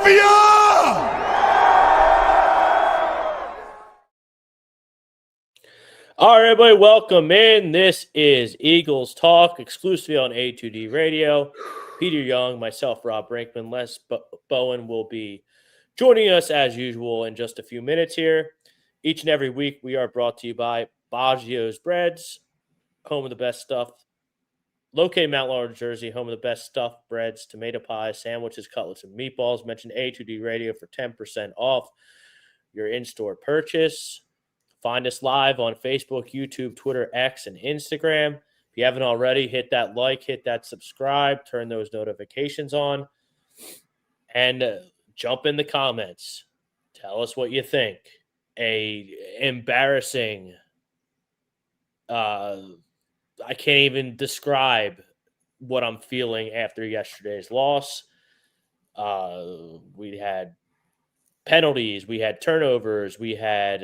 Mafia! All right, everybody, welcome in. This is Eagles Talk, exclusively on A2D Radio. Peter Young, myself, Rob Brinkman, Les Bowen will be joining us as usual in just a few minutes here. Each and every week, we are brought to you by Baggio's Breads, home of the best stuff. Located in Mount Laurel, Jersey, home of the best stuffed breads, tomato pies, sandwiches, cutlets, and meatballs. Mention A2D Radio for 10% off your in-store purchase. Find us live on Facebook, YouTube, Twitter, X, and Instagram. If you haven't already, hit that like, hit that subscribe, turn those notifications on, and jump in the comments. Tell us what you think. Embarrassing. I can't even describe what I'm feeling after yesterday's loss. We had penalties, we had turnovers, we had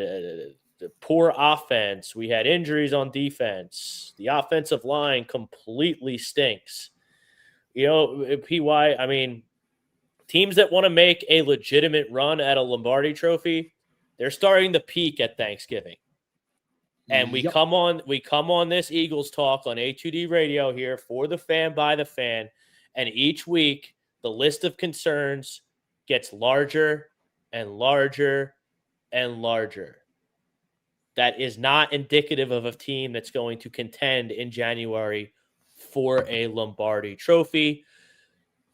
poor offense, we had injuries on defense. The offensive line completely stinks. You know, PY, I mean, teams that want to make a legitimate run at a Lombardi trophy, they're starting to peak at Thanksgiving. And we come on this Eagles Talk on A2D Radio here for the fan, by the fan. And each week, the list of concerns gets larger and larger and larger. That is not indicative of a team that's going to contend in January for a Lombardi trophy.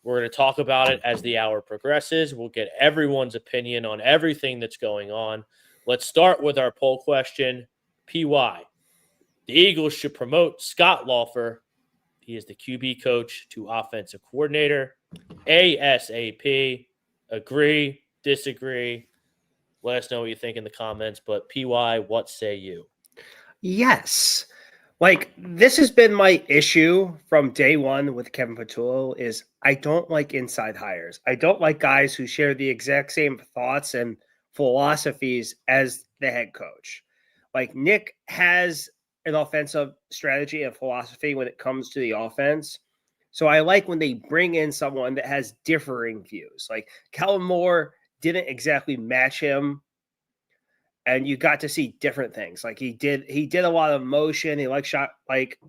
We're going to talk about it as the hour progresses. We'll get everyone's opinion on everything that's going on. Let's start with our poll question. PY, the Eagles should promote Scott Laufer. He is the QB coach to offensive coordinator. ASAP. Agree, disagree. Let us know what you think in the comments. But PY, what say you? Yes. Like, this has been my issue from day one with Kevin Patullo is I don't like inside hires. I don't like guys who share the exact same thoughts and philosophies as the head coach. Like, Nick has an offensive strategy and philosophy when it comes to the offense. So I like when they bring in someone that has differing views. Like, Kellen Moore didn't exactly match him, and you got to see different things. Like, he did a lot of motion. He shot. Like,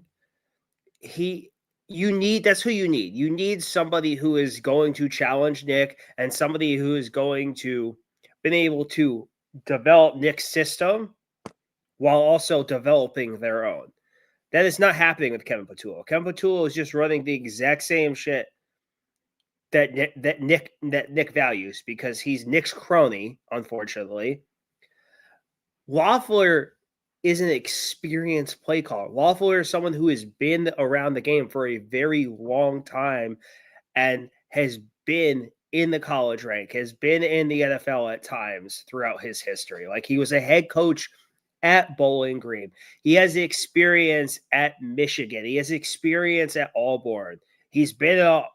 that's who you need. You need somebody who is going to challenge Nick and somebody who is going to been able to develop Nick's system while also developing their own. That is not happening with Kevin Patullo. Kevin Patullo is just running the exact same shit that Nick values because he's Nick's crony, unfortunately. Loeffler is an experienced play caller. Loeffler is someone who has been around the game for a very long time and has been in the college rank, has been in the NFL at times throughout his history. Like, he was a head coach at Bowling Green. He has the experience at Michigan. He has experience at Auburn. He's been a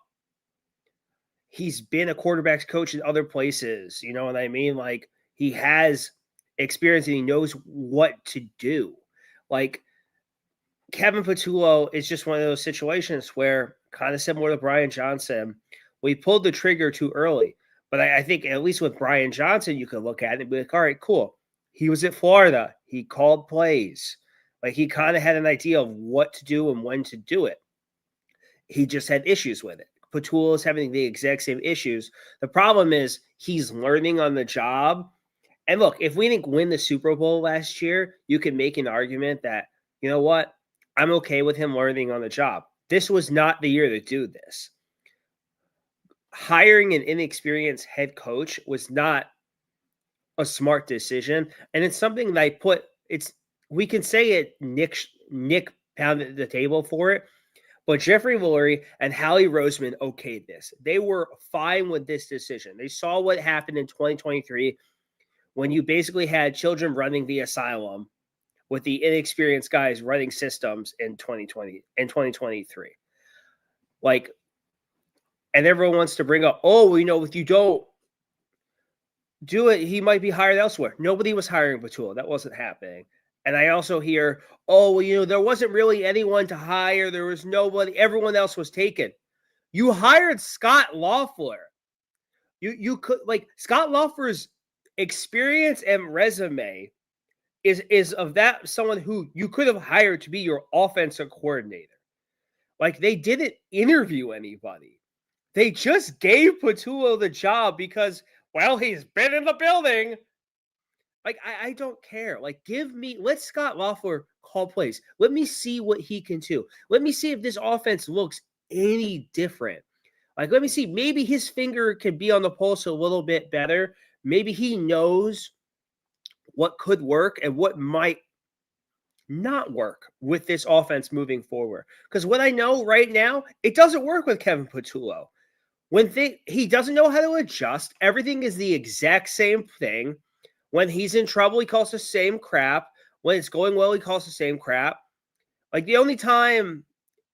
quarterback's coach in other places. You know what I mean? Like, he has experience and he knows what to do. Like, Kevin Patullo is just one of those situations where, kind of similar to Brian Johnson, we pulled the trigger too early. But I think at least with Brian Johnson, you could look at it and be like, all right, cool. He was at Florida. He called plays. Like, he kind of had an idea of what to do and when to do it. He just had issues with it. Patullo is having the exact same issues. The problem is he's learning on the job. And look, if we didn't win the Super Bowl last year, you could make an argument that, you know what, I'm okay with him learning on the job. This was not the year to do this. Hiring an inexperienced head coach was not a smart decision, and it's something that we can say it. Nick pounded the table for it, but Jeffrey Lurie and Howie Roseman okayed this. They were fine with this decision. They saw what happened in 2023 when you basically had children running the asylum with the inexperienced guys running systems in 2020 and 2023. Like, and everyone wants to bring up, if you don't do it, he might be hired elsewhere. Nobody was hiring Patullo. That wasn't happening. And I also hear, there wasn't really anyone to hire. There was nobody. Everyone else was taken. You hired Scott Loeffler. You could like Scott Loeffler's experience and resume is of that someone who you could have hired to be your offensive coordinator. Like they didn't interview anybody. They just gave Patullo the job because, well, he's been in the building. Like, I don't care. Like, let Scott Loeffler call plays. Let me see what he can do. Let me see if this offense looks any different. Like, let me see. Maybe his finger can be on the pulse a little bit better. Maybe he knows what could work and what might not work with this offense moving forward. Because what I know right now, it doesn't work with Kevin Patullo. He doesn't know how to adjust. Everything is the exact same thing. When he's in trouble, he calls the same crap. When it's going well, he calls the same crap. Like the only time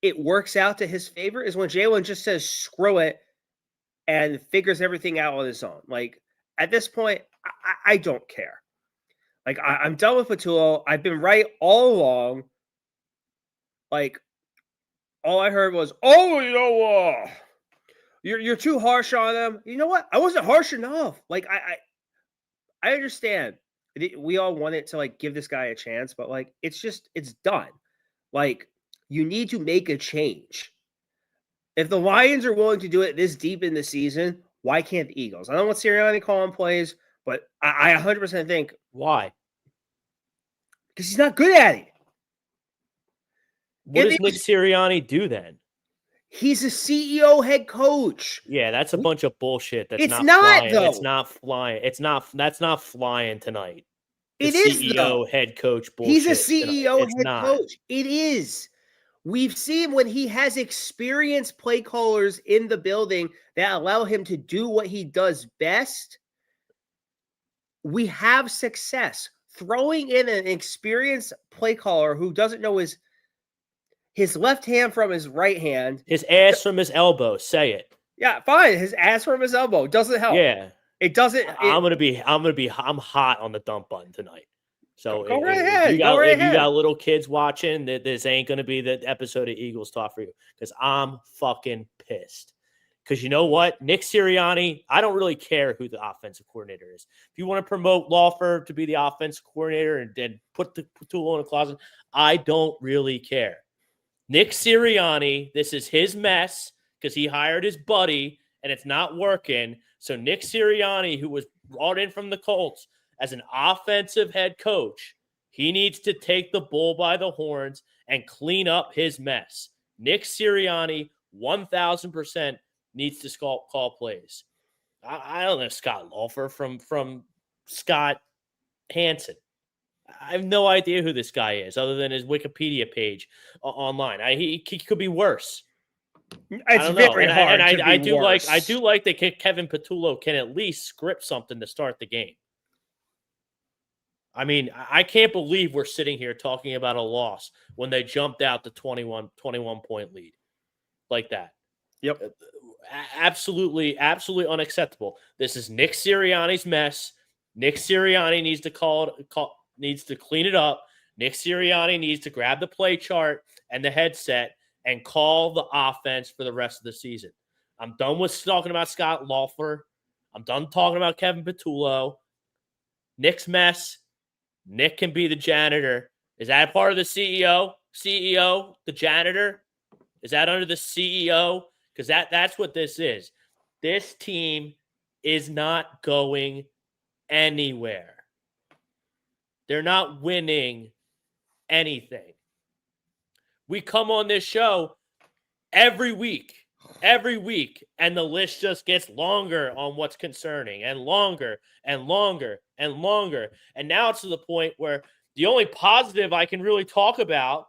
it works out to his favor is when Jalen just says screw it and figures everything out on his own. Like at this point, I don't care. Like I'm done with Patullo. I've been right all along. Like all I heard was, "Oh, you're too harsh on him." You know what? I wasn't harsh enough. Like I understand. We all wanted to like give this guy a chance, but like it's done. Like you need to make a change. If the Lions are willing to do it this deep in the season, why can't the Eagles? I don't want Sirianni calling plays, but I 100% think why? Because he's not good at it. What does Nick Sirianni do then? He's a CEO head coach. Yeah, that's a bunch of bullshit. That's it's not not flying. though. It's not flying. That's not flying tonight. It is CEO though. head coach bullshit. He's a CEO head not. coach. It is. We've seen when he has experienced play callers in the building that allow him to do what he does best, we have success. Throwing in an experienced play caller who doesn't know his left hand from his right hand. His ass from his elbow. Say it. Yeah, fine. His ass from his elbow doesn't help. Yeah. It doesn't. I'm hot on the dump button tonight. So go right ahead. If you got little kids watching, this ain't going to be the episode of Eagles Talk for you because I'm fucking pissed. Because you know what? Nick Sirianni, I don't really care who the offensive coordinator is. If you want to promote Loeffler to be the offensive coordinator and then put the tool in a closet, I don't really care. Nick Sirianni, this is his mess because he hired his buddy and it's not working. So Nick Sirianni, who was brought in from the Colts as an offensive head coach, he needs to take the bull by the horns and clean up his mess. Nick Sirianni, 1,000% needs to call plays. I don't know Scott Loeffler from Scott Hansen. I have no idea who this guy is other than his Wikipedia page online. He could be worse. It's very hard. I do like that Kevin Patullo can at least script something to start the game. I mean, I can't believe we're sitting here talking about a loss when they jumped out the 21 point lead like that. Yep. Absolutely unacceptable. This is Nick Sirianni's mess. Nick Sirianni needs to needs to clean it up. Nick Sirianni needs to grab the play chart and the headset and call the offense for the rest of the season. I'm done with talking about Scott Loeffler. I'm done talking about Kevin Patullo. Nick's mess. Nick can be the janitor. Is that part of the CEO? CEO, the janitor? Is that under the CEO? Because that's what this is. This team is not going anywhere. They're not winning anything. We come on this show every week, and the list just gets longer on what's concerning and longer and longer and longer. And now it's to the point where the only positive I can really talk about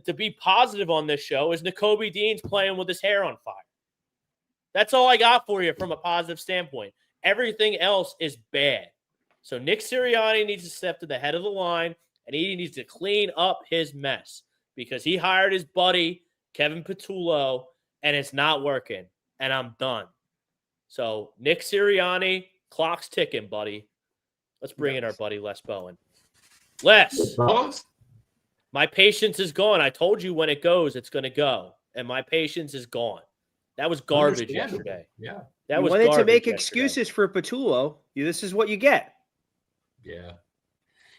to be positive on this show is Nakobe Dean's playing with his hair on fire. That's all I got for you from a positive standpoint. Everything else is bad. So Nick Sirianni needs to step to the head of the line, and he needs to clean up his mess because he hired his buddy, Kevin Patullo, and it's not working, and I'm done. So Nick Sirianni, clock's ticking, buddy. Let's bring in our buddy Les Bowen. Les, my patience is gone. I told you when it goes, it's going to go, and my patience is gone. That was garbage Understandable. yesterday. Yeah. That You was wanted to garbage make yesterday. excuses for Patullo. This is what you get. Yeah.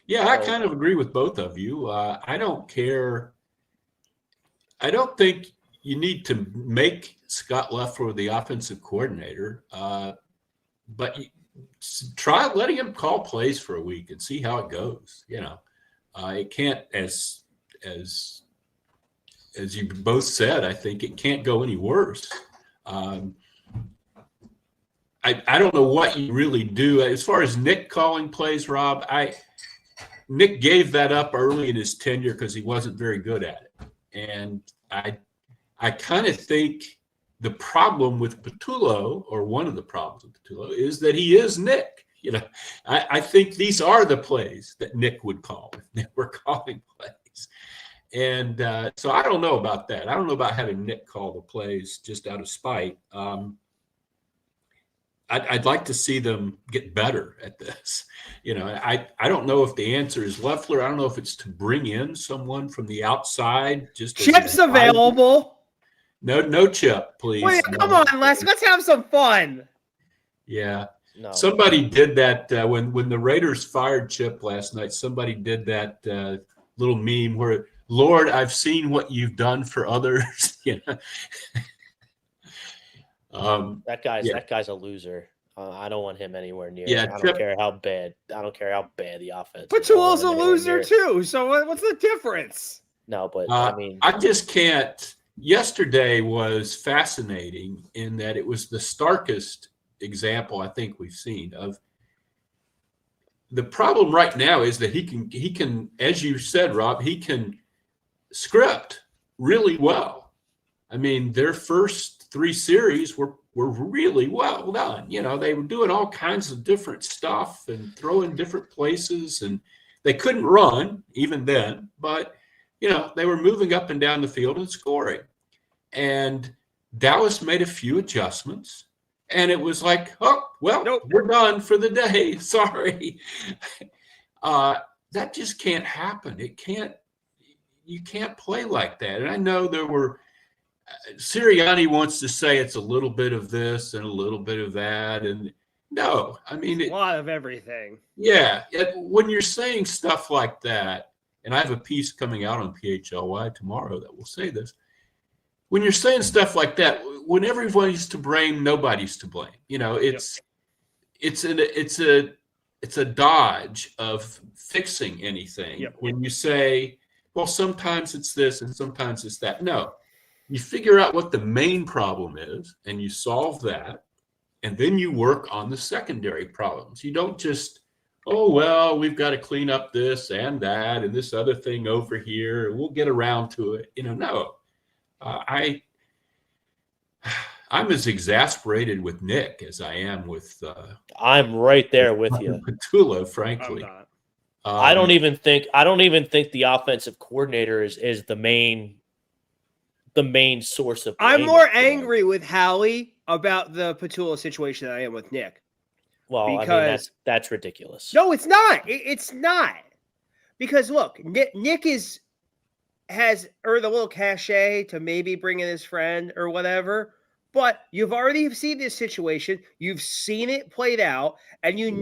Yeah, I So- kind of agree with both of you. I don't care. I don't think you need to make Scott Leffler the offensive coordinator, but try letting him call plays for a week and see how it goes. It can't, as you both said, I think it can't go any worse. I don't know what you really do as far as Nick calling plays, Rob. Nick gave that up early in his tenure because he wasn't very good at it, and I kind of think the problem with Patullo, or one of the problems with Patullo, is that he is Nick. I think these are the plays that Nick would call if Nick were calling plays. And so I don't know about that. I don't know about having Nick call the plays just out of spite. I'd like to see them get better at this. I don't know if the answer is Leffler. I don't know if it's to bring in someone from the outside. Just Chip's available. No Chip, please. Wait, come on, Les. Let's have some fun. Yeah. No. Somebody did that when the Raiders fired Chip last night. Somebody did that little meme where, Lord, I've seen what you've done for others. That guy's a loser. I don't want him anywhere near. Yeah, I don't care how bad. I don't care how bad the offense. Patullo's a loser too. So what's the difference? No, but I just can't. Yesterday was fascinating in that it was the starkest example I think we've seen of the problem right now is that he can, as you said, Rob, he can script really well. I mean, their first 3 series were really well done. They were doing all kinds of different stuff and throwing different places, and they couldn't run even then, but they were moving up and down the field and scoring. And Dallas made a few adjustments, and it was like, oh, well, nope, we're done for the day. Sorry. That just can't happen. You can't play like that. And I know there were Sirianni wants to say it's a little bit of this and a little bit of that. And no, I mean, a lot of everything. Yeah. When you're saying stuff like that, and I have a piece coming out on PHLY tomorrow that will say this. When you're saying stuff like that, when everybody's to blame, nobody's to blame. It's a dodge of fixing anything. Yep. When you say, well, sometimes it's this and sometimes it's that. No, you figure out what the main problem is and you solve that, and then you work on the secondary problems. You don't just, oh, well, we've got to clean up this and that and this other thing over here. We'll get around to it. No. I'm as exasperated with Nick as I am with. I'm right there with you, Patullo. Frankly, I don't even think the offensive coordinator is the main source of. I'm more angry with Howie about the Patullo situation than I am with Nick. Well, because that's ridiculous. No, it's not. It's not, because look, Nick has earned a little cachet to maybe bring in his friend or whatever, but you've already seen this situation. You've seen it played out, and you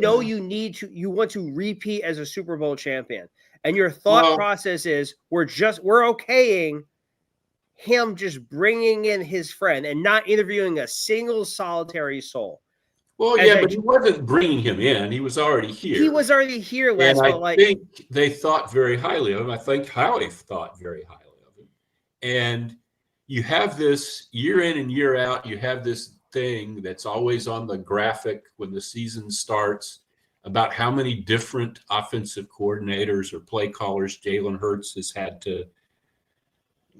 want to repeat as a Super Bowl champion. And your thought process is we're okaying him just bringing in his friend and not interviewing a single solitary soul. Well, yeah, but he wasn't bringing him in. He was already here. He was already here, Les. And I think they thought very highly of him. I think Howie thought very highly of him. And you have this year in and year out, you have this thing that's always on the graphic when the season starts about how many different offensive coordinators or play callers Jalen Hurts has had to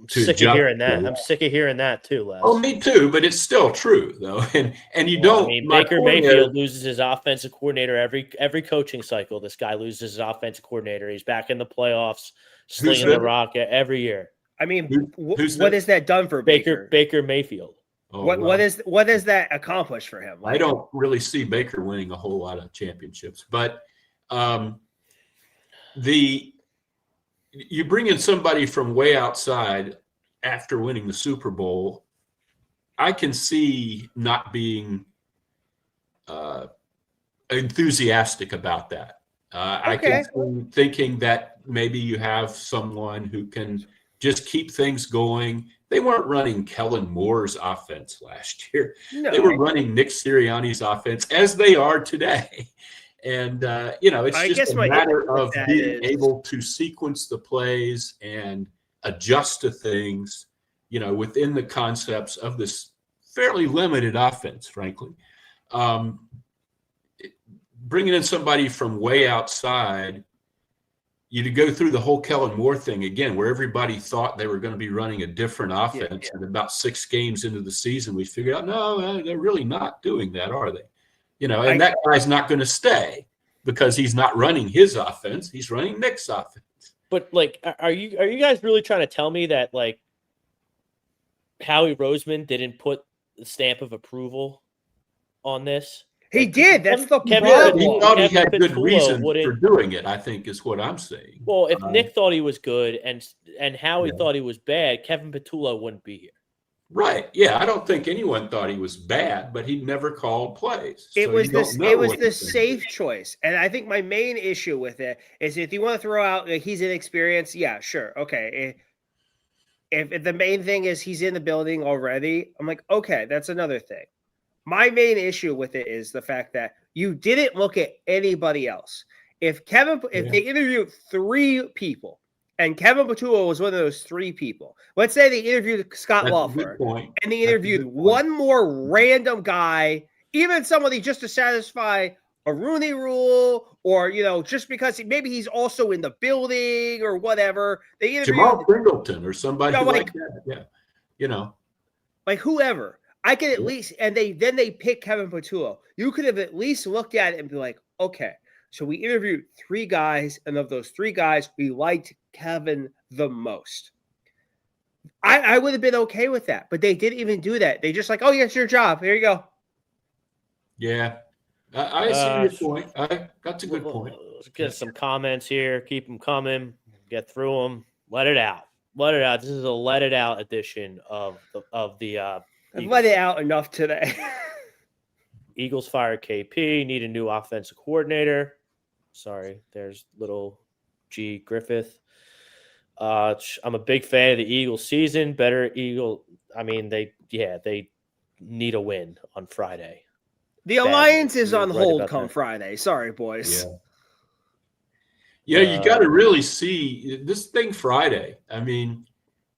sick of hearing that. I'm sick of hearing that too, Les. Oh, me too, but it's still true though. And you don't. I mean, Baker Mayfield loses his offensive coordinator every coaching cycle. This guy loses his offensive coordinator. He's back in the playoffs, slinging the rock every year. I mean, what has that done for Baker? Baker Mayfield. Oh, what has that accomplished for him? I don't really see Baker winning a whole lot of championships, but you bring in somebody from way outside after winning the Super Bowl. I can see not being enthusiastic about that. I can see thinking that maybe you have someone who can just keep things going. They weren't running Kellen Moore's offense last year. No. They were running Nick Sirianni's offense as they are today. And, it's just a matter of being able to sequence the plays and adjust to things, within the concepts of this fairly limited offense, frankly. Bringing in somebody from way outside, you to go through the whole Kellen Moore thing again, where everybody thought they were going to be running a different offense. Yeah. And about 6 games into the season, we figured out, no, they're really not doing that, are they? And that guy's not going to stay because he's not running his offense. He's running Nick's offense. But are you guys really trying to tell me that Howie Roseman didn't put the stamp of approval on this? He did. That's the problem. He thought he had good reason for doing it, I think, is what I'm saying. Well, if Nick thought he was good and Howie thought he was bad, Kevin Petullo wouldn't be here. Right. Yeah, I don't think anyone thought he was bad, but he never called plays. It was the safe choice. And I think my main issue with it is if you want to throw out he's inexperienced, yeah, sure. Okay. If the main thing is he's in the building already, I'm like, okay, that's another thing. My main issue with it is the fact that you didn't look at anybody else. If they interviewed 3 people and Kevin Petullo was one of those 3 people, let's say they interviewed Scott Laufer and they interviewed one more random guy, even somebody just to satisfy a Rooney Rule or, just because maybe he's also in the building or whatever. They interviewed Jamal Pringleton or somebody like that. Yeah. Like whoever. I could at least, and then they pick Kevin Petullo. You could have at least looked at it and be like, okay, so we interviewed 3 guys, and of those 3 guys, we liked Kevin the most. I would have been okay with that, but they didn't even do that. They just like, oh, yeah, it's your job. Here you go. Yeah, I see your point. That's a good point. Let's get some comments here. Keep them coming. Get through them. Let it out. Let it out. This is a let it out edition of the. I've let it out enough today. Eagles fire KP, need a new offensive coordinator. Sorry, there's little G Griffith. I'm a big fan of the Eagles season. Better Eagle. I mean, they need a win on Friday. The alliance is on hold come Friday. Sorry, boys. Yeah, you got to really see this thing Friday. I mean,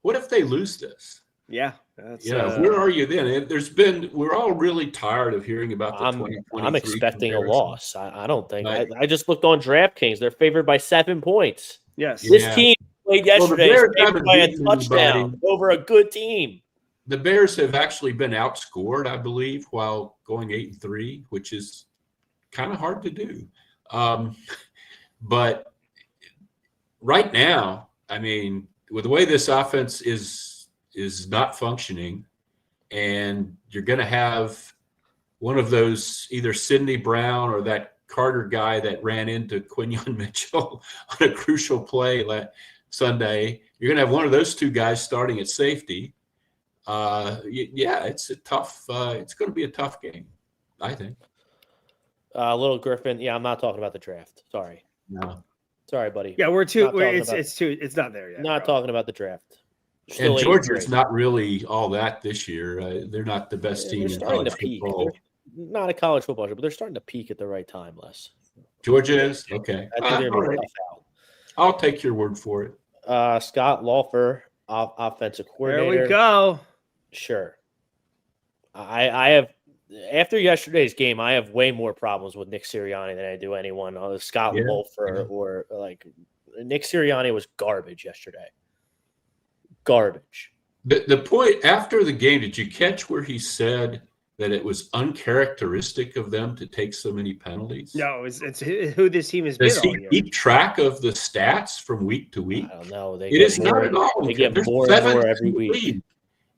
what if they lose this? Yeah. Where are you then? We're all really tired of hearing about the 2023 I'm expecting comparison. A loss. I don't think. I just looked on DraftKings. They're favored by 7 points. Yes. This team played yesterday favored by a touchdown over a good team. The Bears have actually been outscored, I believe, while going 8-3, which is kind of hard to do. But right now, I mean, with the way this offense is not functioning, and you're going to have one of those, either Sidney Brown or that Carter guy that ran into Quinyon Mitchell on a crucial play Sunday. You're going to have one of those 2 guys starting at safety. It's it's going to be a tough game, I think. Little Griffin. Yeah, I'm not talking about the draft. Sorry. No. Sorry, buddy. Yeah, it's not there yet. Not talking about the draft. And Georgia's not really all that this year. They're not the best team in college football. They're not a college football show, but they're starting to peak at the right time, Les. Georgia is? Okay. I think they're tough out. I'll take your word for it. Scott Laufer, offensive coordinator. There we go. Sure. I have, after yesterday's game, I have way more problems with Nick Sirianni than I do anyone. Scott Laufer or Nick Sirianni was garbage yesterday. Garbage. The point after the game, did you catch where he said that it was uncharacteristic of them to take so many penalties? No, it's who this team has Does been he keep track of the stats from week to week? I don't know. It is not at all. They get more and more every week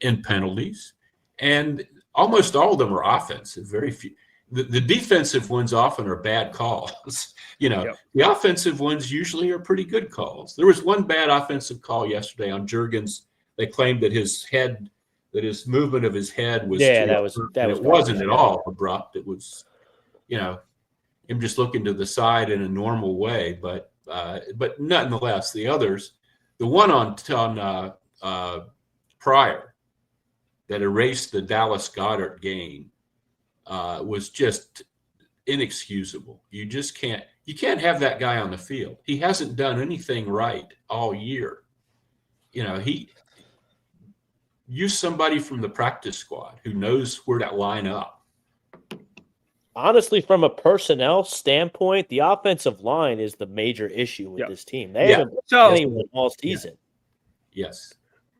in penalties, and almost all of them are offensive. Very few. The defensive ones often are bad calls. The offensive ones usually are pretty good calls. There was one bad offensive call yesterday on Juergens. They claimed that his head, that his movement of his head was Yeah, too that was abrupt, and was it wasn't garbage. at all abrupt. It was, him just looking to the side in a normal way. But nonetheless, the others, the one on Pryor that erased the Dallas Goedert gain was just inexcusable. You can't have that guy on the field. He hasn't done anything right all year. He use somebody from the practice squad who knows where to line up. Honestly, from a personnel standpoint, the offensive line is the major issue with this team. They haven't So- anyone all season. Yes.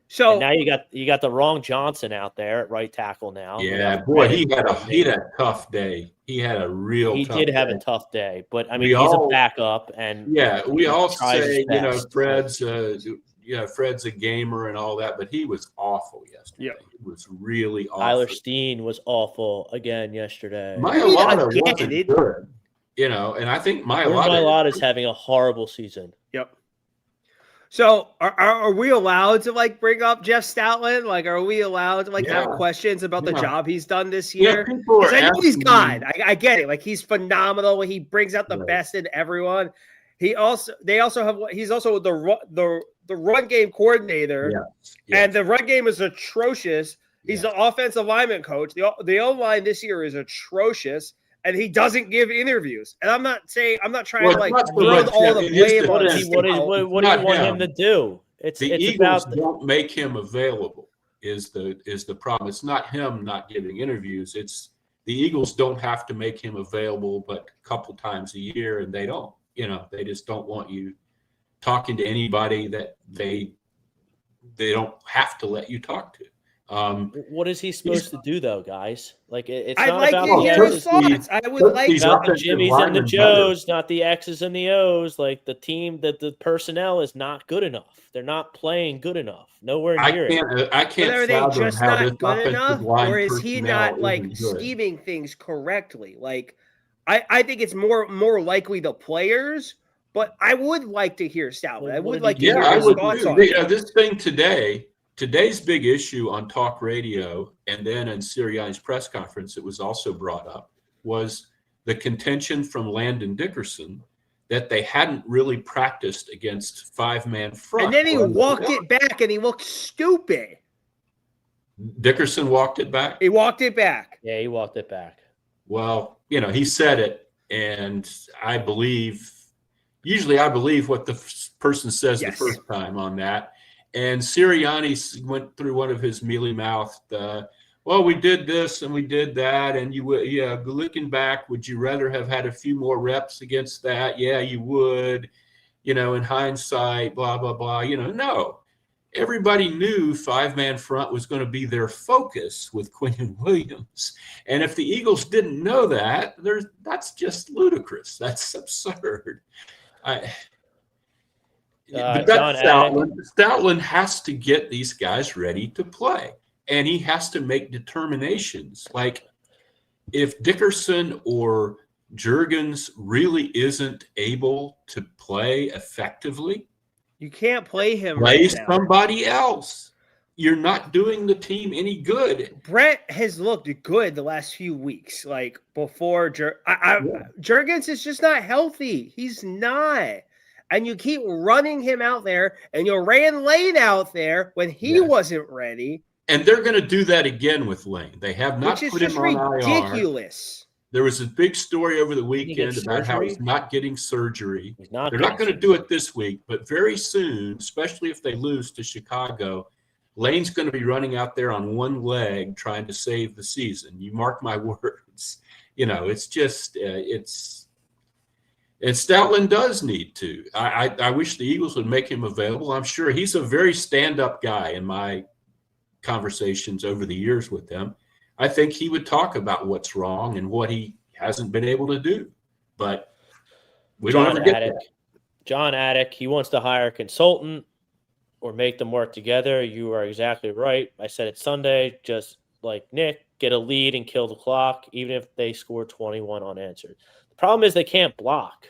So And now you got the wrong Johnson out there at right tackle now. Yeah, boy, he had a tough day. He had a real He tough did have day. a tough day, but I mean, We he's all- a backup, and we all tries his say, best. Fred's a gamer and all that, but he was awful yesterday. Yep. He was really awful. Tyler Steen was awful again yesterday. Mailata Again, wasn't good, and I think Mailata is having a horrible season. Yep. So are we allowed to bring up Jeff Stoutland? Are we allowed to have questions about the job he's done this year? People are I know he's asking God. me- I get it. He's phenomenal. He brings out the best in everyone. He's also the run game coordinator, Yes. and the run game is atrocious. He's the offensive lineman coach. The O-line this year is atrocious, and he doesn't give interviews. And I'm not trying to it's not so throw much all that. the It is blame the- on What do you not want him. him to do? It's The Eagles about won't make him available is the problem. It's not him not giving interviews. It's the Eagles don't have to make him available but a couple times a year, and they don't. They just don't want you talking to anybody that they don't have to let you talk to. what is he supposed to do though, guys? It's I'd not like about to the hear his X's. thoughts. I would like these About the offensive Jimmies and the linemen Joes, not the X's and the O's. The team that the personnel is not good enough. They're not playing good enough. Nowhere near it. I But can't are they fathom just how this not good offensive enough, line or is he personnel not isn't good. scheming things correctly? I think it's more likely the players, but I would like to hear Stoutland. Well, I what would did like he to do? hear I his would thoughts too. on it. This thing today's big issue on talk radio, and then in Sirianni's press conference, it was also brought up, was the contention from Landon Dickerson that they hadn't really practiced against five-man front. And then he Well, walked it back, and he looked stupid. Dickerson walked it back. He walked it back. Yeah, he walked it back. Well, he said it, and I believe what the person says Yes. the first time on that. And Sirianni went through one of his mealy-mouthed, well, we did this and we did that, and looking back, would you rather have had a few more reps against that? Yeah, you would. In hindsight, blah, blah, blah. No. Everybody knew five-man front was going to be their focus with Quinn Williams. And if the Eagles didn't know that, that's just ludicrous. That's absurd. Stoutland has to get these guys ready to play, and he has to make determinations. If Dickerson or Juergens really isn't able to play effectively, You can't play him play right now. somebody else. You're not doing the team any good. Brett has looked good the last few weeks. Before Juergens is just not healthy. He's not. And you keep running him out there, and you ran Lane out there when he wasn't ready. And they're going to do that again with Lane. They have not Which is put him just on IR. ridiculous. There was a big story over the weekend about how surgery? he's not getting surgery. He's not. They're not going to do it this week, but very soon, especially if they lose to Chicago, Lane's going to be running out there on one leg trying to save the season. You mark my words. It's just and Stoutland does need to. I wish the Eagles would make him available. I'm sure he's a very stand-up guy in my conversations over the years with him. I think he would talk about what's wrong and what he hasn't been able to do. But we don't ever get that. John Attic, he wants to hire a consultant or make them work together. You are exactly right. I said it Sunday, just like Nick, get a lead and kill the clock, even if they score 21 unanswered. The problem is they can't block.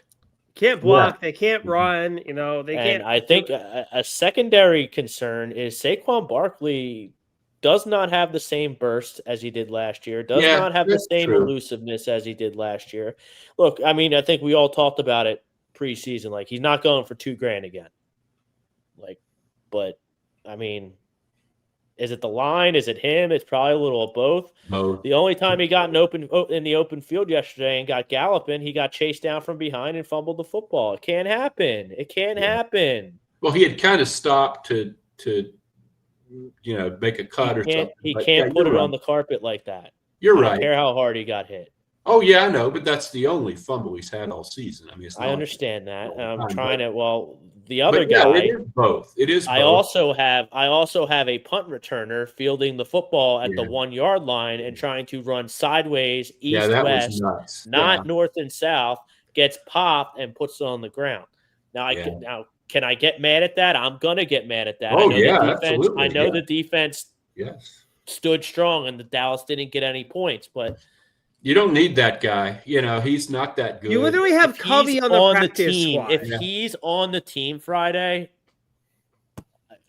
Can't block. They can't run. They can't. And I think a secondary concern is Saquon Barkley does not have the same burst as he did last year, does Yeah, not have the that's same true. elusiveness as he did last year. Look, I mean, I think we all talked about it preseason. Like, he's not going for $2,000 again. Like, but I mean, is it the line? Is it him? It's probably a little of both. Both. The only time he got in the open field yesterday and got galloping, he got chased down from behind and fumbled the football. It can't happen. It can't happen. Well, he had kind of stopped to make a cut or something. He But can't put it right. on the carpet like that. You're I right. don't care how hard he got hit. Oh yeah, I know, but that's the only fumble he's had all season. I mean, it's not I like understand that. all And I'm the time, trying but- to. Well, the other but yeah, guy. it is both. It is. I both. also have a punt returner fielding the football at the 1 yard line and trying to run sideways, east that west, was nuts. not north and south. Gets popped and puts it on the ground. Now can I get mad at that? I'm gonna get mad at that. Oh, I know yeah, the defense. absolutely, I know yeah. the defense Yes. stood strong and the Dallas didn't get any points, but You don't need that guy. He's not that good. You literally have if Covey he's on the on the practice team, squad. if he's on the team Friday,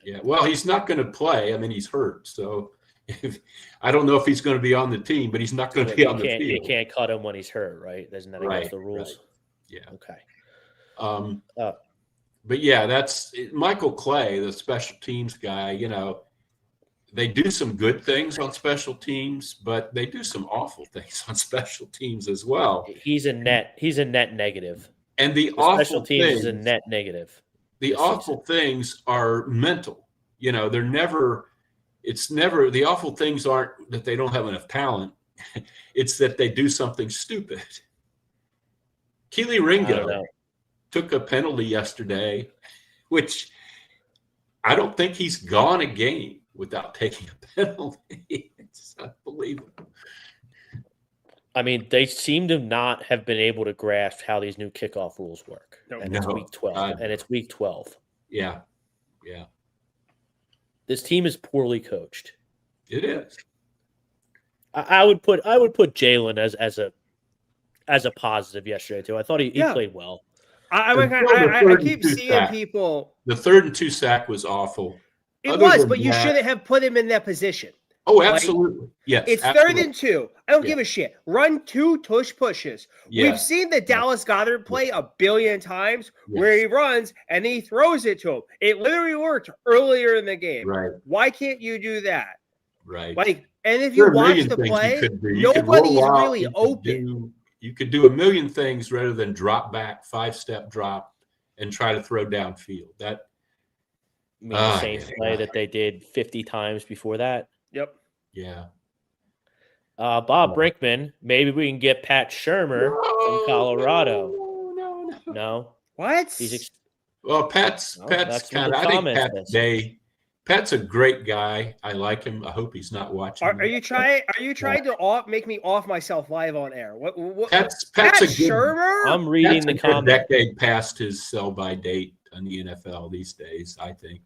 Yeah. Well, he's not going to play. I mean, he's hurt, so I don't know if he's going to be on the team, but he's not going to be on the field. you can't cut him when he's hurt, right? Isn't that against the rules? Right. Yeah. Okay. But yeah, that's Michael Clay, the special teams guy. They do some good things on special teams, but they do some awful things on special teams as well. He's a net negative. And the Special awful teams things, is a net negative. the awful things are mental. They're never. It's never the awful things aren't that they don't have enough talent. It's that they do something stupid. Keely Ringo took a penalty yesterday, which I don't think he's gone a game without taking a penalty. It's unbelievable. I mean, they seem to not have been able to grasp how these new kickoff rules work. It's week 12. And it's week 12. Yeah. Yeah. This team is poorly coached. It is. I would put Jalen as a positive yesterday too. I thought he played well. I keep seeing people. The 3rd and 2 sack was awful. It was, but you shouldn't have put him in that position. Oh, absolutely. Yes. It's absolutely. 3rd and 2. I don't give a shit. Run 2 tush pushes. Yeah. We've seen the Dallas Goedert play a billion times where he runs and he throws it to him. It literally worked earlier in the game. Right. Why can't you do that? Right. And if you watch the play, nobody's really open. You could do a million things rather than drop back, 5-step drop, and try to throw downfield. That the same play that they did 50 times before that. Yep. Yeah. Bob Brinkman, maybe we can get Pat Shermer from Colorado. No. What? Well, Pat's kind of. I think Pat's a great guy. I like him. I hope he's not watching. Are you trying to make me off myself live on air? What Pat's Pat a good, Shermer? I'm reading the comment. Decade past his sell-by date on the NFL these days, I think.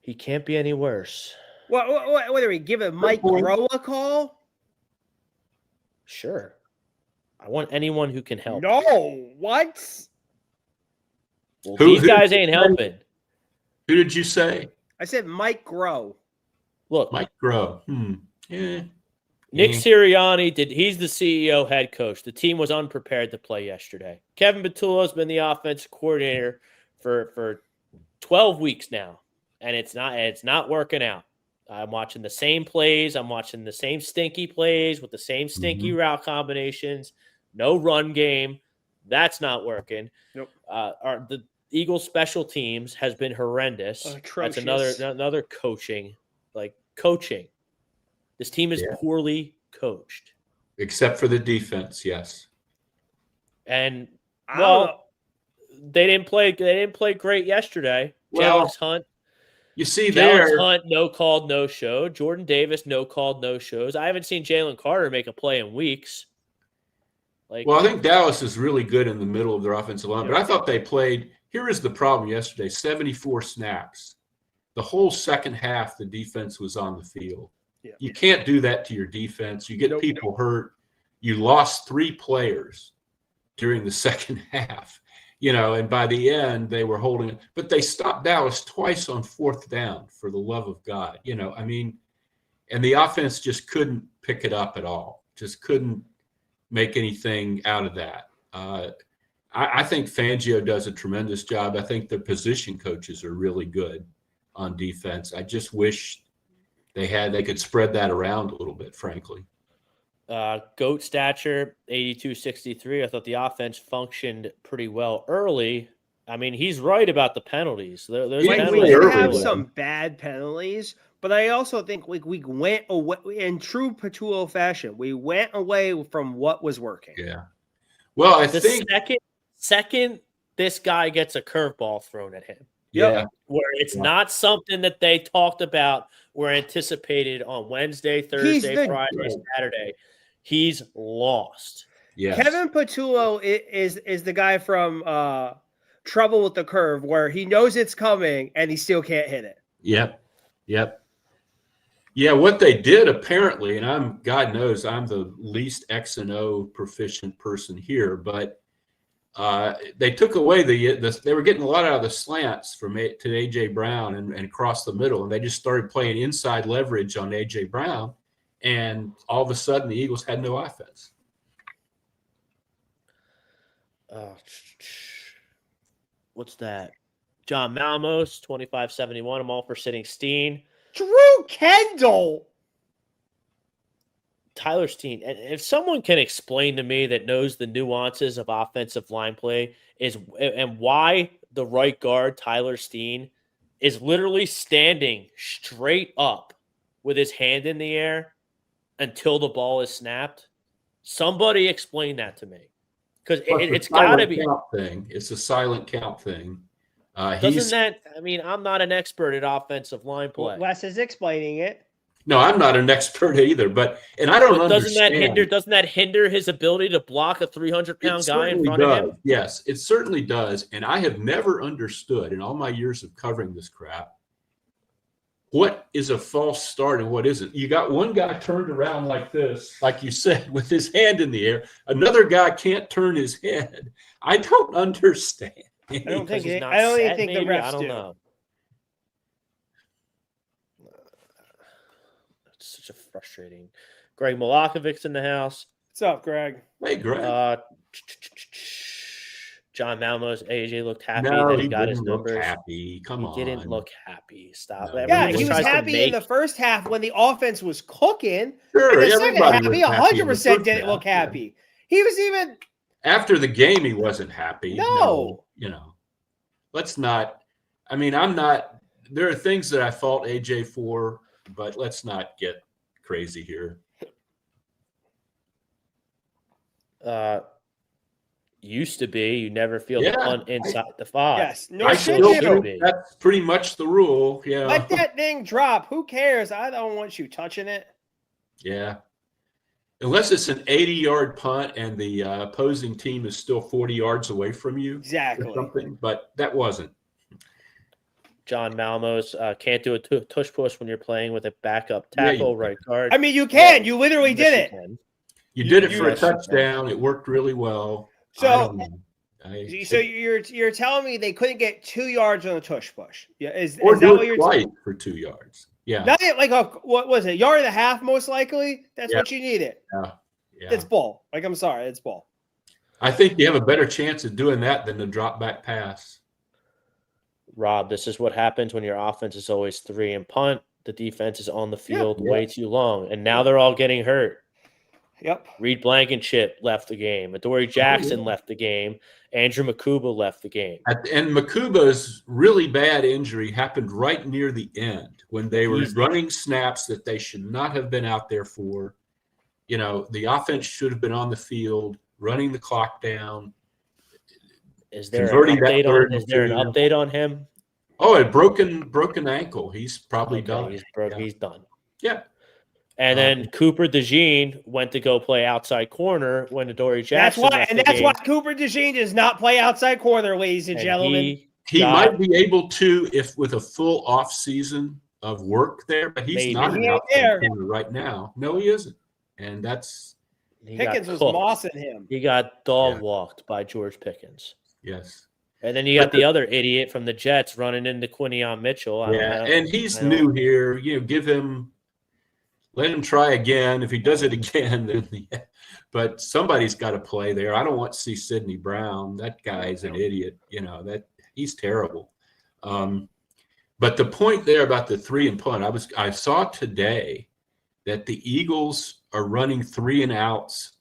He can't be any worse. What are we giving Mike Groh a call? Sure. I want anyone who can help. No, what? Well, these guys ain't helping. Who did you say? I said Mike Groh. Look, Mike Groh. Yeah. Nick Sirianni he's the CEO head coach. The team was unprepared to play yesterday. Kevin Patullo's been the offensive coordinator for 12 weeks now, and it's not working out. I'm watching the same plays. I'm watching the same stinky plays with the same stinky route combinations. No run game. That's not working. Nope. The Eagles special teams has been horrendous. Atrocious. That's another coaching. This team is poorly coached. Except for the defense, yes. And they didn't play great yesterday. Well, Alex Hunt. You see Alex there. Hunt, no called, no show. Jordan Davis, no called, no shows. I haven't seen Jalen Carter make a play in weeks. Well, I think Dallas is really good in the middle of their offensive line, but I thought they played. Here is the problem yesterday: 74 snaps. The whole second half, the defense was on the field. Yeah. You can't do that to your defense. You get people hurt. You lost 3 players during the second half. and by the end they were holding it, but they stopped Dallas twice on 4th down, for the love of God. And the offense just couldn't pick it up at all. Just couldn't make anything out of that. I think Fangio does a tremendous job. I think the position coaches are really good on defense. I just wish they could spread that around a little bit, frankly. GOAT stature, 82-63. I thought the offense functioned pretty well early. I mean, he's right about the penalties. There's We penalties did early, have though. some bad penalties, but I also think we went away in true Pachulo fashion. We went away from what was working. Yeah. Well, I The think second this guy gets a curveball thrown at him, yeah. where it's Yeah. not something that they talked about or anticipated on Wednesday, Thursday, Friday, Saturday, he's lost. Yes. Kevin Pachulo is the guy from Trouble with the Curve, where he knows it's coming and he still can't hit it. Yep. Yeah, what they did apparently, and God knows I'm the least X and O proficient person here, but they took away they were getting a lot out of the slants to AJ Brown and across the middle, and they just started playing inside leverage on AJ Brown, and all of a sudden the Eagles had no offense. What's that? John Malmos, 25-71. I'm all for sitting Steen. Drew Kendall. Tyler Steen. And if someone can explain to me that knows the nuances of offensive line play and why the right guard, Tyler Steen, is literally standing straight up with his hand in the air until the ball is snapped, somebody explain that to me. Because it's got to be. It's a silent count thing. Doesn't that? I mean, I'm not an expert at offensive line play. Wes is explaining it. No, I'm not an expert either, but I don't understand. Doesn't that hinder his ability to block a 300-pound guy in front of him? Yes, it certainly does. And I have never understood in all my years of covering this crap what is a false start and what isn't. You got one guy turned around like this, like you said, with his hand in the air. Another guy can't turn his head. I don't understand. I don't think He's it, not I don't even set, think the maybe? refs I don't do. know. It's such a frustrating. Greg Milakovic's in the house. What's up, Greg? Hey, Greg. John Malmos, AJ looked happy No, that he he got his didn't look numbers. happy. Come on. He didn't look happy. Stop. No. Yeah, Everyone he was tries to happy in the first half when the offense was cooking. Sure, in the second half, everybody he was happy in the 100% first didn't half, look yeah. happy. He was even After the game, he wasn't happy. No. Let's not. I mean, I'm not. There are things that I fault AJ for, but let's not get crazy here. Used to be, you never feel the Yeah, punt inside the 5. yes. No I shit, still should do. be. That's pretty much the rule. Yeah. Let that thing drop. Who cares? I don't want you touching it. Yeah. Unless it's an 80-yard punt and the opposing team is still 40 yards away from you. Exactly. Or something, but that wasn't. John Malmos can't do a tush push when you're playing with a backup tackle, right guard. I mean, you can. You literally did Yes, it. you can. You did it for a Yes, you can. touchdown. It worked really well. So- I don't know. So you're telling me they couldn't get 2 yards on a tush push? Yeah, is Or that do what it you're twice for 2 yards. Yeah. Not like what was it? Yard and a half, most likely. That's Yeah. what you needed. Yeah. It's bull. Like, I'm sorry, it's bull. I think you have a better chance of doing that than the drop back pass. Rob, this is what happens when your offense is always 3 and punt. The defense is on the field Yeah. way too long, and now they're all getting hurt. Yep. Reed Blankenship left the game. Adoree Jackson left the game. Andrew Makuba left the game. And Makuba's really bad injury happened right near the end when they were running snaps that they should not have been out there for. The offense should have been on the field, running the clock down. Is there an Converting that update third on? and Is there an two. update on him? Oh, a broken ankle. He's probably Okay, done. He's done. Yeah. And then Cooper DeJean went to go play outside corner when Adoree Jackson. That's why Cooper DeJean does not play outside corner, ladies and gentlemen. He might be able to if with a full off season of work there, but he's not an outside corner right now. No, he isn't. And that's Pickens was mossing him. He got dog walked by George Pickens. Yes. And then you got the other idiot from the Jets running into Quinion Mitchell. And he's new here. Let him try again. If he does it again, then but somebody's got to play there. I don't want to see Sidney Brown. That guy's an idiot. That he's terrible. But the point there about the 3 and punt, I saw today that the Eagles are running 3 and outs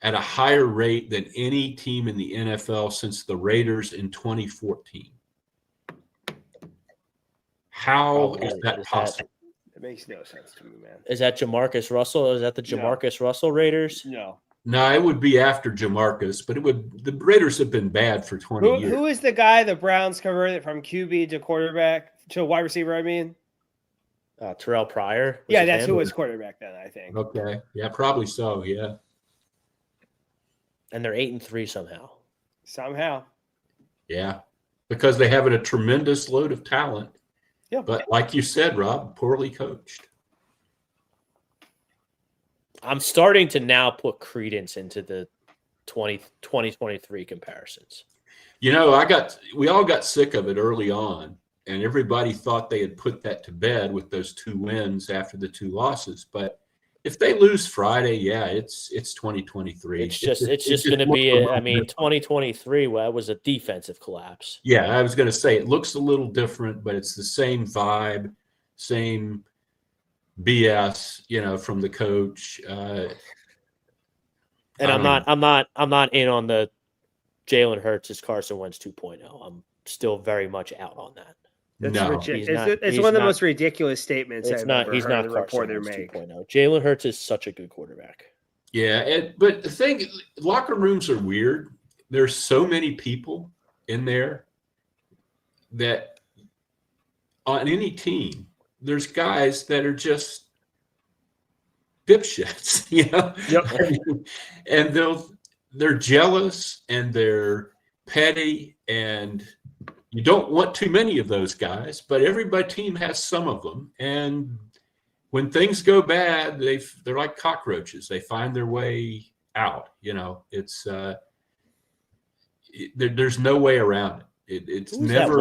at a higher rate than any team in the NFL since the Raiders in 2014. How is that possible? It makes no sense to me, man. Is that Jamarcus Russell? Is that the Jamarcus Russell Raiders? No. No, it would be after Jamarcus, but the Raiders have been bad for 20 years. Who is the guy the Browns converted from QB to quarterback to wide receiver? I mean, Terrell Pryor. Yeah, that's who was quarterback then, I think. Okay, yeah, probably so. Yeah, and they're 8-3 somehow. Yeah, because they have a tremendous load of talent. Yeah, but like you said, Rob, poorly coached. I'm starting to now put credence into the 2023 comparisons. We all got sick of it early on, and everybody thought they had put that to bed with those 2 wins after the 2 losses. But if they lose Friday, yeah, it's 2023. It's just going to be 2023 was a defensive collapse. Yeah, I was going to say it looks a little different, but it's the same vibe, same BS, from the coach. And I'm not in on the Jalen Hurts is Carson Wentz 2.0. I'm still very much out on that. It's one of the most ridiculous statements I've ever heard a reporter make. 2.0. Jalen Hurts is such a good quarterback. Yeah, but the thing, locker rooms are weird. There's so many people in there that on any team, there's guys that are just dipshits, Yep. And they're jealous and they're petty, and you don't want too many of those guys, but every team has some of them. And when things go bad, they're like cockroaches. They find their way out. It's there's no way around it. It's never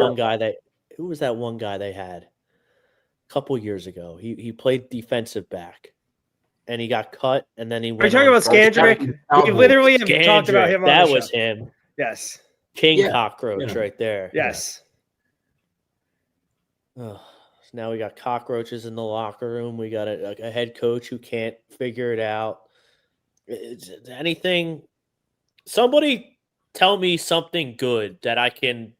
Who was that one guy they had a couple years ago? He played defensive back, and he got cut, and then he went. Are you talking about Scandrick? We literally have talked about him. That was him. Yes. King cockroach right there. Yes. So now we got cockroaches in the locker room. We got a head coach who can't figure it out. Anything? Somebody tell me something good that I can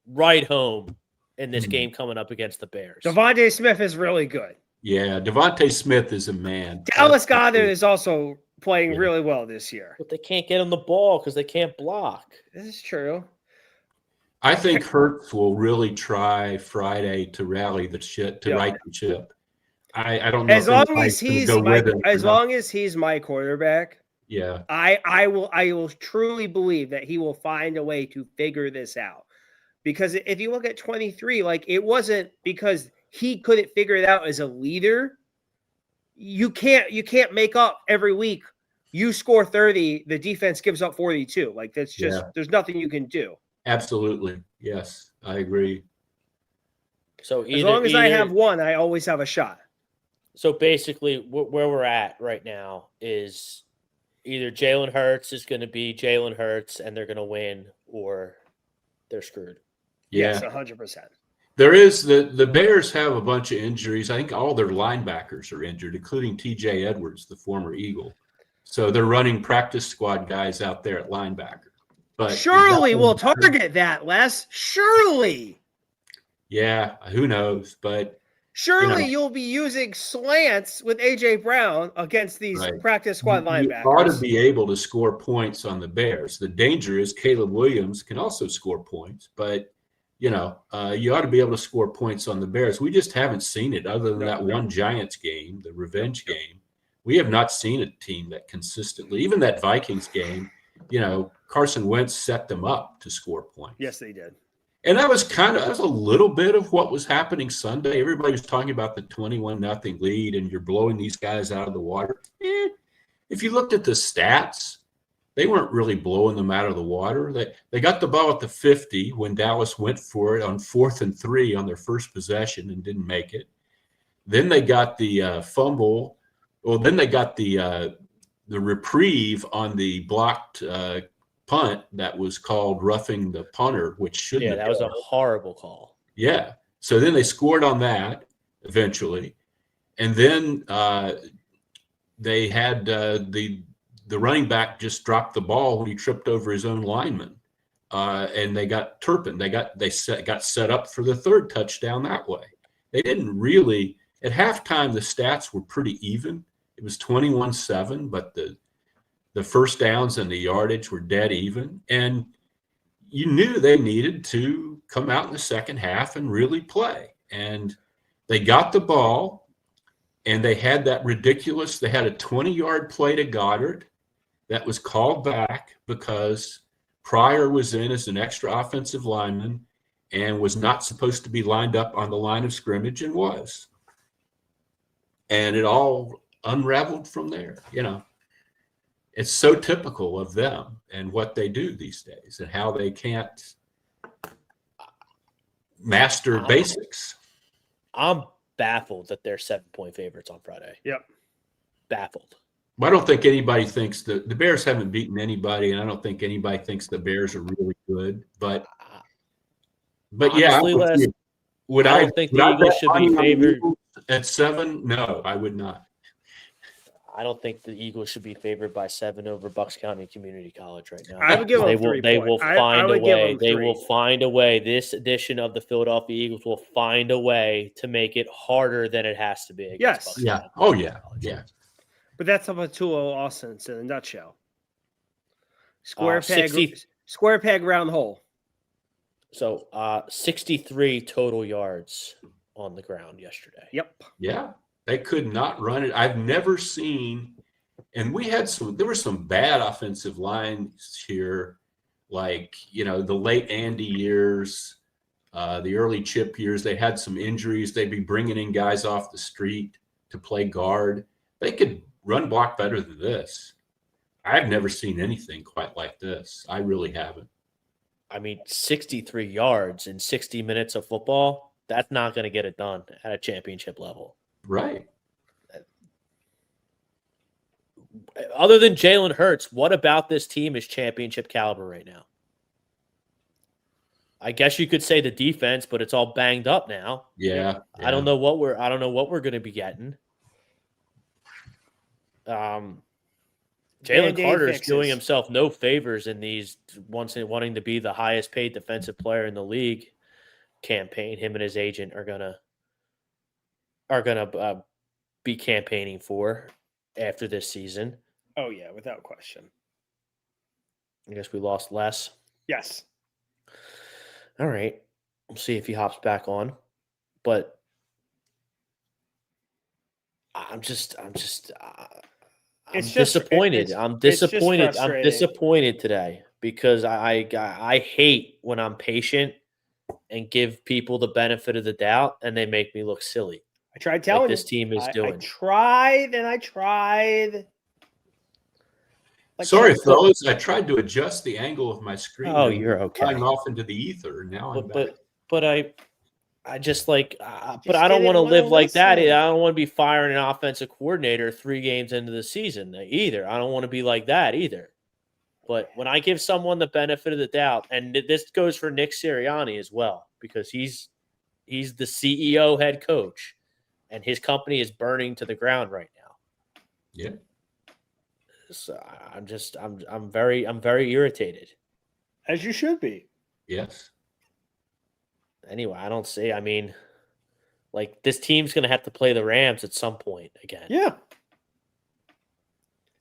write home in this game coming up against the Bears. Devontae Smith is really good. Yeah, Devontae Smith is a man. Dallas Goedert is also playing really well this year. But they can't get him the ball because they can't block. This is true. I think Hurts will really try Friday to rally the shit, right the ship. I don't know. As long as he's my quarterback, yeah. I will truly believe that he will find a way to figure this out. Because if you look at 23, it wasn't because he couldn't figure it out as a leader. You can't make up every week. You score 30, the defense gives up 42. That's just there's nothing you can do. Absolutely. Yes, I agree. So as long as I have one, I always have a shot. So basically where we're at right now is either Jalen Hurts is going to be Jalen Hurts and they're going to win, or they're screwed. Yeah. Yes, 100%. There is the Bears have a bunch of injuries. I think all their linebackers are injured, including T.J. Edwards, the former Eagle. So they're running practice squad guys out there at linebacker. But surely we'll target that, Les. Surely. Yeah, who knows? But surely you'll be using slants with A.J. Brown against these practice squad linebackers. You ought to be able to score points on the Bears. The danger is Caleb Williams can also score points, but you ought to be able to score points on the Bears. We just haven't seen it other than that one Giants game, the revenge game. We have not seen a team that consistently, even that Vikings game, Carson Wentz set them up to score points. Yes, they did. And that was a little bit of what was happening Sunday. Everybody was talking about the 21-0 lead and you're blowing these guys out of the water. If you looked at the stats, they weren't really blowing them out of the water. They got the ball at the 50 when Dallas went for it on 4th and 3 on their first possession and didn't make it. Then they got the fumble. Well, then they got the reprieve on the blocked punt that was called roughing the punter, which shouldn't have that was been. a horrible call. Yeah. So then they scored on that eventually. And then they had the running back just dropped the ball when he tripped over his own lineman. And they got Turpin. They got set up for the third touchdown that way. They didn't really – at halftime, the stats were pretty even. It was 21-7, but the first downs and the yardage were dead even. And you knew they needed to come out in the second half and really play. And they got the ball, and they had that ridiculous – they had a 20-yard play to Goddard that was called back because Pryor was in as an extra offensive lineman and was not supposed to be lined up on the line of scrimmage and was. And it all unraveled from there. You know, it's so typical of them and what they do these days and how they can't master basics. I'm baffled that they're 7-point favorites on Friday. Yep. Baffled. I don't think anybody thinks the Bears haven't beaten anybody, and I don't think anybody thinks the Bears are really good. But honestly, yeah, I don't think the Eagles should be favored at 7. No, I would not. I don't think the Eagles should be favored by 7 over Bucks County Community College right now. I would give them 3 They points. will find a way. They 3. will find a way. This edition of the Philadelphia Eagles will find a way to make it harder than it has to be against Yes. Bucks Yeah. County Oh, Community yeah. College. Yeah. But that's about Tulo Austin in a nutshell. Square peg, round hole. So 63 total yards on the ground yesterday. Yep. Yeah. They could not run it. I've never seen, and there were some bad offensive lines here, like, you know, the late Andy years, the early Chip years. They had some injuries. They'd be bringing in guys off the street to play guard. They could run block better than this. I've never seen anything quite like this. I really haven't. I mean, 63 yards in 60 minutes of football, that's not going to get it done at a championship level. Right. Other than Jalen Hurts, what about this team is championship caliber right now? I guess you could say the defense, but it's all banged up now. Yeah. I don't know what we're going to be getting. Jalen Carter is doing himself no favors in these wanting to be the highest paid defensive player in the league campaign. Him and his agent are gonna be campaigning for after this season. Oh yeah, without question. I guess we lost Les. Yes. All right, we'll see if he hops back on, but I'm disappointed. I'm disappointed today because I hate when I'm patient and give people the benefit of the doubt and they make me look silly. I tried telling like this team is doing. I tried. Sorry, fellas. I tried to adjust the angle of my screen. Oh, you're okay. Flying off into the ether. Now I'm back. But I just like, but I don't want to live like that. I don't want to be firing an offensive coordinator 3 games into the season either. I don't want to be like that either. But when I give someone the benefit of the doubt, and this goes for Nick Sirianni as well, because he's the CEO head coach, and his company is burning to the ground right now. Yeah. So I'm very irritated. As you should be. Yes. Anyway, I don't see. I mean, like this team's going to have to play the Rams at some point again. Yeah.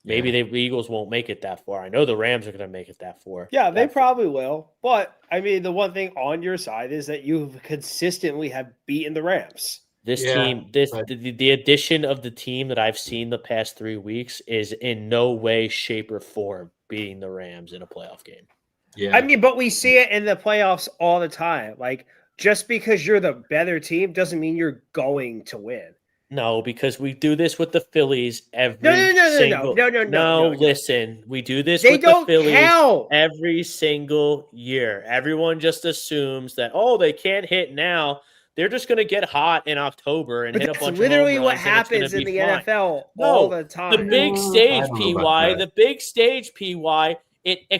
Maybe the Eagles won't make it that far. I know the Rams are going to make it that far. Yeah, they probably will. But I mean, the one thing on your side is that you consistently have beaten the Rams. This team, the addition of the team that I've seen the past 3 weeks is in no way, shape, or form beating the Rams in a playoff game. Yeah. I mean, but we see it in the playoffs all the time. Like, just because you're the better team doesn't mean you're going to win. No, because we do this with the Phillies every No. single. No. Listen, we do this They with the don't Phillies count. every single year. Everyone just assumes that they can't hit now. They're just going to get hot in October and But hit a that's bunch literally of home what runs, and it's going happens to in be the fine. NFL all No, the the time. big I stage, don't know about PY. that. The big stage, PY. It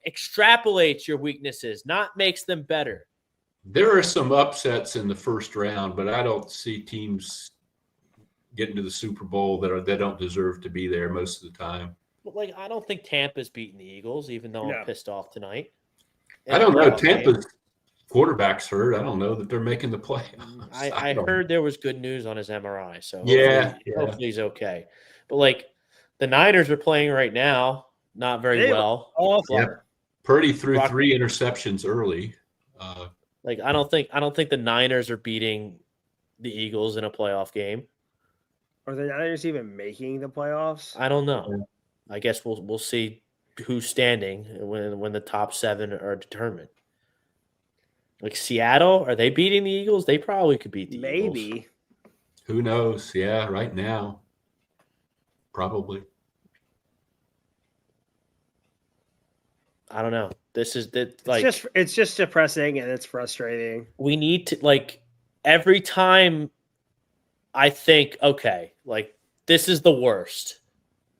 extrapolates your weaknesses, not makes them better. There are some upsets in the first round, but I don't see teams getting to the Super Bowl that don't deserve to be there most of the time. But I don't think Tampa's beating the Eagles, even though No. I'm pissed off tonight. I don't know. Tampa's quarterback's hurt. I don't know that they're making the playoffs. I heard there was good news on his MRI, so hopefully he's okay. But the Niners are playing right now, not very well. Awful. Yeah. Purdy threw 3 interceptions early. I don't think the Niners are beating the Eagles in a playoff game. Are the Niners even making the playoffs? I don't know. I guess we'll see who's standing when the top 7 are determined. Seattle, are they beating the Eagles? They probably could beat the Eagles. Maybe. Who knows? Yeah, right now, probably. I don't know. This is it's just depressing and it's frustrating. We need to every time I think, okay, this is the worst.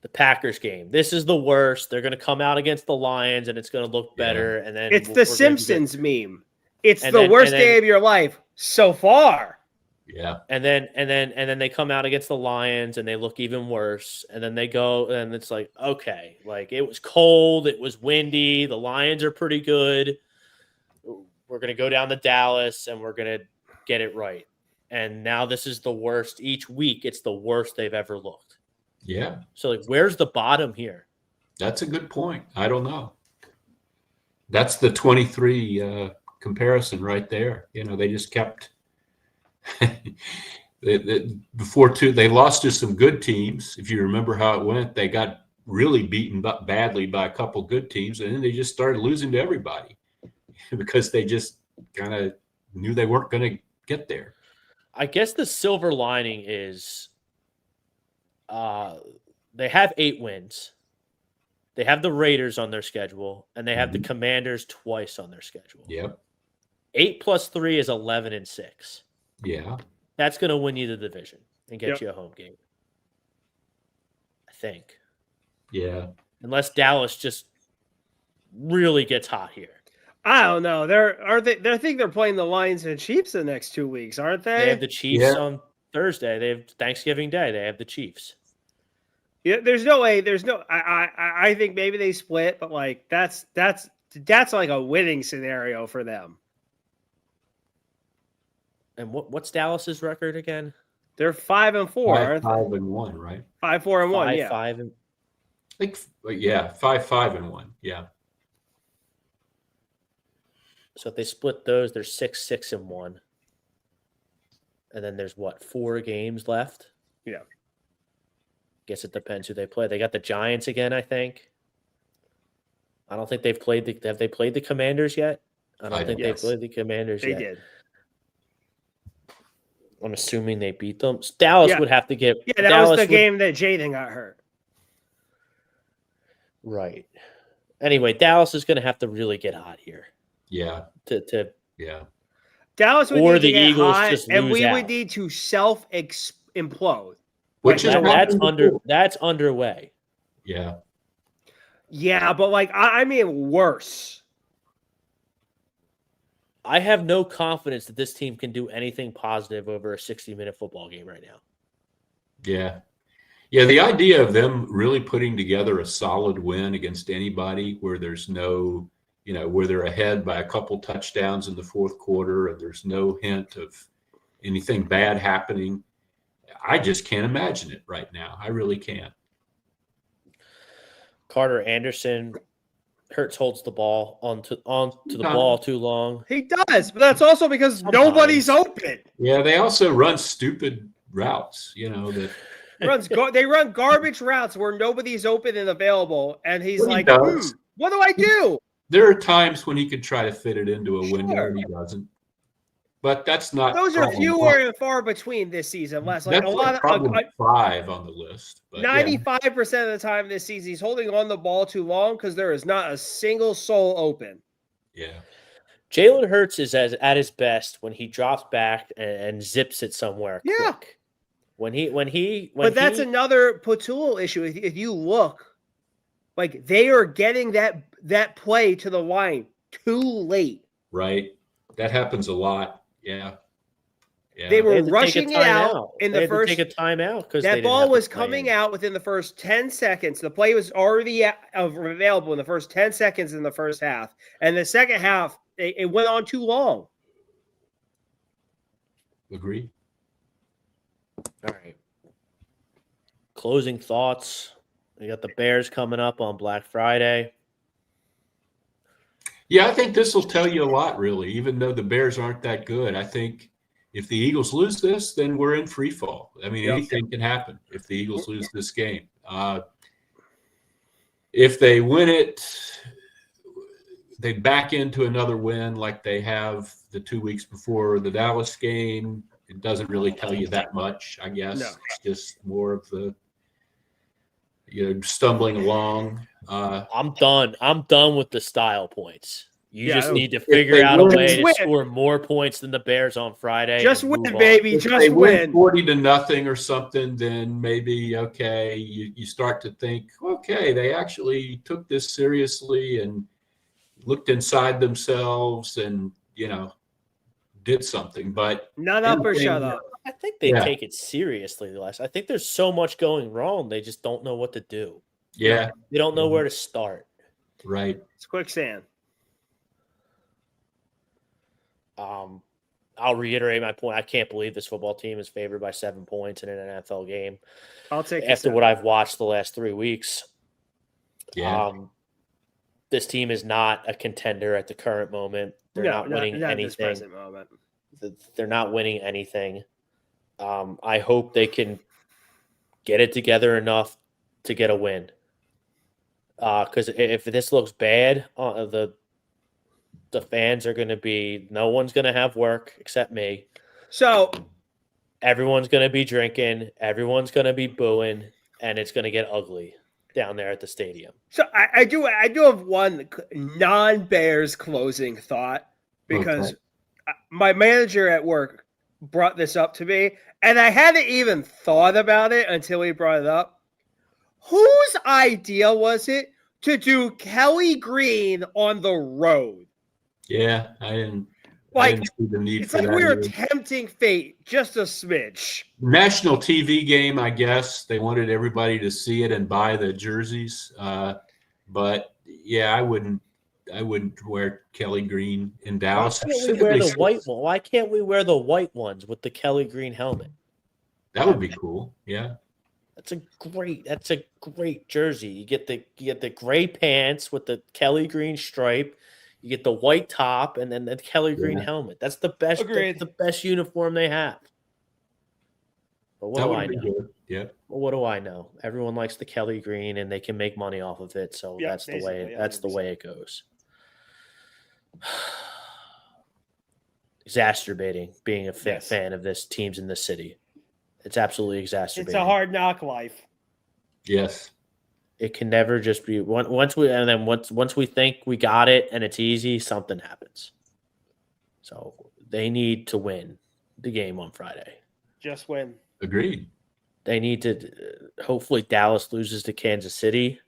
The Packers game. This is the worst. They're going to come out against the Lions and it's going to look better. And then it's the Simpsons meme. It's the worst day of your life so far. Yeah. And then they come out against the Lions and they look even worse. And then they go and it's okay, it was cold, it was windy. The Lions are pretty good. We're going to go down to Dallas and we're going to get it right. And now this is the worst. Each week, it's the worst they've ever looked. Yeah. So where's the bottom here? That's a good point. I don't know. That's the 23 comparison right there. They just kept they lost to some good teams. If you remember how it went, they got really beaten badly by a couple good teams, and then they just started losing to everybody because they just kind of knew they weren't going to get there. I guess the silver lining is they have 8 wins. They have the Raiders on their schedule, and they have the Commanders twice on their schedule. Yep. 8 plus 3 is 11-6. Yeah. That's going to win you the division and get you a home game. I think. Yeah. Unless Dallas just really gets hot here. I don't know. I think they're playing the Lions and Chiefs the next 2 weeks, aren't they? They have the Chiefs on Thursday. They have Thanksgiving Day. They have the Chiefs. Yeah, there's no way. I think maybe they split, but that's like a winning scenario for them. And what's Dallas's record again? They're 5-4. 5-1, right? 5-4-1. Yeah. 5 I think 5-5-1. Yeah. So if they split those, they're 6-6-1. And then there's 4 games left? Yeah. Guess it depends who they play. They got the Giants again, I think. I don't think they've played have they played the Commanders yet? I don't think they've played the Commanders yet. They did. I'm assuming they beat them. Dallas would have to get. Yeah, that Dallas was the game that Jaden got hurt. Right. Anyway, Dallas is going to have to really get hot here. Yeah. Yeah. Dallas would or need the to get Eagles hot, just and lose we out. would need to self-implode. Which is that's underway. Yeah. Yeah, but I mean worse. I have no confidence that this team can do anything positive over a 60-minute football game right now. Yeah. Yeah, the idea of them really putting together a solid win against anybody where there's no, where they're ahead by a couple touchdowns in the fourth quarter and there's no hint of anything bad happening. I just can't imagine it right now. I really can't. Carter Anderson, Hurts holds the ball onto the ball too long. He does, but that's also because nobody's open. Yeah, they also run stupid routes, that they run garbage routes where nobody's open and available, and he's what do I do? There are times when he could try to fit it into a window and he doesn't. but that's not. Those are problem fewer one. and far between this season, Les. Like That's a lot like of problem 5 on the list. But 95% of the time this season, he's holding on the ball too long because there is not a single soul open. Yeah. Jalen Hurts is at his best when he drops back and zips it somewhere Yeah. quick. When But that's another Patul issue. If you look, like they are getting that play to the line too late. Right. That happens a lot. Yeah. Yeah. They were had to rushing take a it out timeout. in They the had first. to take a timeout because That ball was coming out within the first 10 seconds. The play was already available in the first 10 seconds in the first half. And the second half, it went on too long. Agree. All right. Closing thoughts. We got the Bears coming up on Black Friday. Yeah, I think this will tell you a lot, really, even though the Bears aren't that good. I think if the Eagles lose this, then we're in free fall. I mean, anything can happen if the Eagles lose this game. If they win it, they back into another win like they have the 2 weeks before the Dallas game. It doesn't really tell you that much, I guess. No. It's just more of the stumbling along. I'm done. I'm done with the style points. You just need to they figure out a win- way to win. score more points than the Bears on Friday. Just and win, move on. baby. If Just they win. 40-0 or something, then maybe, okay, you start to think, okay, they actually took this seriously and looked inside themselves and, did something. But None up or shut up. I think they Yeah. take it seriously, Les. I think there's so much going wrong. They just don't know what to do. yeah, They don't know where to start. right. It's quicksand. I'll reiterate my point. I can't believe this football team is favored by 7 points in an NFL game I'll take after what I've watched the last 3 weeks. Yeah. This team is not a contender at the current moment. They're not winning not this anything. present moment. They're not winning anything. I hope they can get it together enough to get a win. Because if this looks bad, the fans are going to be – no one's going to have work except me. So Everyone's going to be drinking. Everyone's going to be booing. And it's going to get ugly down there at the stadium. So I do have one non-Bears closing thought because my manager at work brought this up to me, and I hadn't even thought about it until he brought it up. Whose idea was it to do Kelly Green on the road? Yeah, I didn't see the need It's for like that. we were either. tempting fate just a smidge. National TV game, I guess. They wanted everybody to see it and buy the jerseys. But yeah, I wouldn't wear Kelly Green in Dallas. Why can't we wear the white one? Why can't we wear the white ones with the Kelly Green helmet? That would be cool. Yeah. That's a great jersey. You get the gray pants with the Kelly Green stripe. You get the white top and then the Kelly Green helmet. That's the best. Agreed. That's the best uniform they have. But what That do would I be know? good. Yeah. Well, what do I know? Everyone likes the Kelly Green and they can make money off of it. So Yeah, that's the way. basically, That's the 100%. way it goes. Exacerbating being a fan of this teams in this city. It's absolutely exacerbating. It's a hard knock life. Yes. It can never just be once we think we got it and it's easy, something happens. So they need to win the game on Friday. Just win. Agreed. They need to hopefully Dallas loses to Kansas City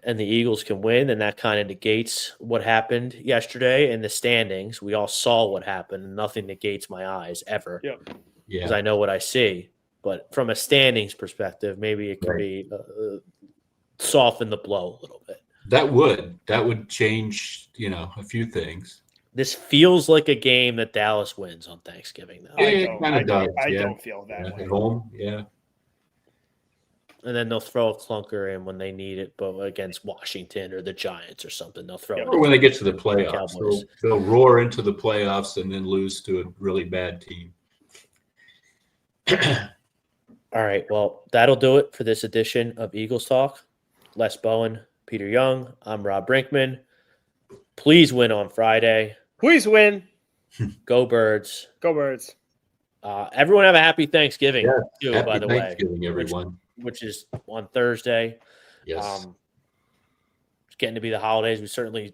and the Eagles can win, and that kind of negates what happened yesterday in the standings. We all saw what happened, and nothing negates my eyes ever. Yep. Because Yeah. I know what I see. But from a standings perspective, maybe it could Right. be soften the blow a little bit. That would change, a few things. This feels like a game that Dallas wins on Thanksgiving, though. Yeah, it kinda does, I yeah. don't feel that Yeah, way. at home. Yeah. And then they'll throw a clunker in when they need it, but against Washington or the Giants or something, they'll throw it Or in. when they get to the playoffs, Cowboys. they'll roar into the playoffs and then lose to a really bad team. All right, well, that'll do it for this edition of Eagles Talk. Les Bowen, Peter Young, I'm Rob Brinkman. Please win on Friday. Please win. Go Birds. Go Birds. Everyone have a happy Thanksgiving, Yeah, too, happy by the Thanksgiving, way. everyone. Which is on Thursday. Yes. It's getting to be the holidays. We certainly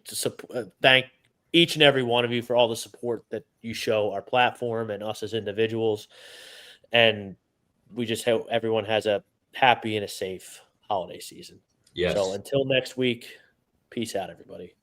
thank each and every one of you for all the support that you show our platform and us as individuals. And we just hope everyone has a happy and a safe holiday season. Yes. So until next week, peace out, everybody.